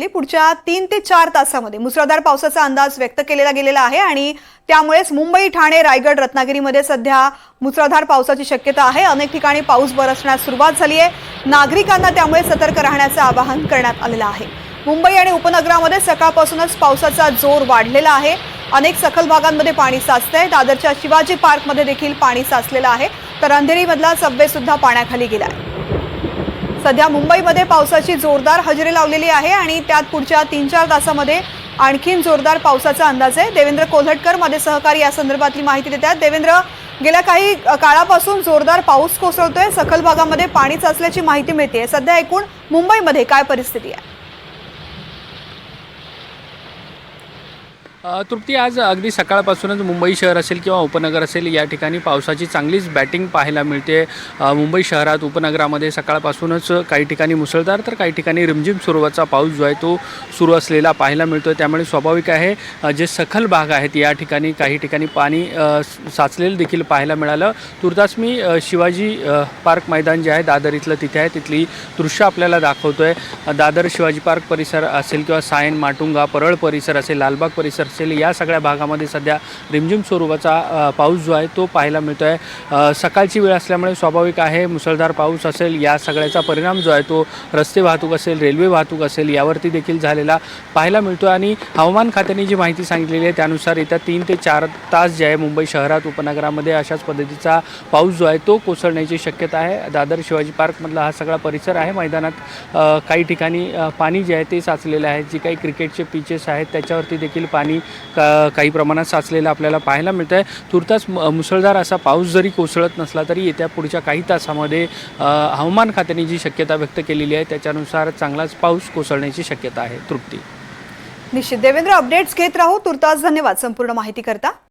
पुढच्या 3 ते 4 तासांमध्ये मुसळधार पावसाचा अंदाज व्यक्त केलेला गेलेला आहे आणि त्यामुळेच मुंबई, ठाणे, रायगड, रत्नागिरीमध्ये सध्या मुसळधार पावसाची शक्यता आहे। अनेक ठिकाणी पाऊस बरसण्यास सुरुवात झाली आहे। नागरिकांना त्यामुळे सतर्क राहण्याचे आवाहन करण्यात आलेले आहे। मुंबई आणि उपनगरामध्ये सकाळपासूनच पावसाचा जोर वाढलेला आहे। अनेक सखल भागांमध्ये पाणी साचतंय। दादरच्या शिवाजी पार्कमध्ये देखील पाणी साचलेलं आहे, तर अंधेरीमधला सबवे सुद्धा पाण्याखाली गेलाय। सध्या मुंबईमध्ये पावसाची जोरदार हजेरी लावलेली आहे आणि त्यात पुढच्या 3-4 तासांमध्ये आणखीन जोरदार पावसाचा अंदाज आहे। देवेंद्र कोल्हटकर माझे सहकारी या संदर्भातली माहिती देतात। देवेंद्र, गेल्या काही काळापासून जोरदार पाऊस कोसळतोय, सखल भागामध्ये पाणी साचल्याची माहिती मिळते। सध्या एकूण मुंबईमध्ये काय परिस्थिती आहे? तृप्ती, आज अगदी सकाळपासूनच मुंबई शहर असेल किंवा उपनगर असेल या ठिकाणी पावसाची चांगलीच बॅटिंग पाहायला मिळते। मुंबई शहरात उपनगरामध्ये सकाळपासूनच काही ठिकाणी मुसळधार तर काही ठिकाणी रिमझिम स्वरूपाचा पाऊस जो आहे तो सुरू असलेला पाहायला मिळतो। त्यामुळे स्वाभाविक आहे जे सखल भाग आहेत या ठिकाणी काही ठिकाणी पाणी साचलेलं देखील पाहायला मिळालं। तुर्तास मी शिवाजी पार्क मैदान जे आहे दादर इथलं तिथे आहे, तिथली दृश्य आपल्याला दाखवतोय। दादर शिवाजी पार्क परिसर असेल किंवा सायन, माटुंगा, परळ परिसर असेल, लालबाग परिसर असेल, या सगळ्या भागामध्ये सध्या रिमझिम स्वरूपाचा पाऊस जो आहे तो पाहायला मिळतो आहे। सकाळची वेळ असल्यामुळे स्वाभाविक आहे मुसळधार पाऊस असेल, या सगळ्याचा परिणाम जो आहे तो रस्ते वाहतूक असेल, रेल्वे वाहतूक असेल यावरती देखील झालेला पाहायला मिळतो आहे। आणि हवामान खात्याने जी माहिती सांगितलेली आहे त्यानुसार येत्या 3 ते 4 तास जे आहे मुंबई शहरात उपनगरामध्ये अशाच पद्धतीचा पाऊस जो आहे तो कोसळण्याची शक्यता आहे। दादर शिवाजी पार्कमधला हा सगळा परिसर आहे। मैदानात काही ठिकाणी पाणी जे आहे ते साचलेलं आहे। जी काही क्रिकेटचे पिचेस आहेत त्याच्यावरती देखील पाणी काही प्रमाणात साचलेलं आपल्याला पाहायला मिळतं आहे। तुर्तास मुसळधार असा पाऊस जरी कोसळत नसला तरी येत्या पुढच्या काही तासामध्ये हवामान खात्याने जी शक्यता व्यक्त केलेली आहे त्याच्यानुसार चांगलाच पाऊस कोसळण्याची शक्यता आहे। तृप्ती, निश्चित देवेंद्र, अपडेट्स घेत राहू। तुर्तास धन्यवाद संपूर्ण माहिती करता।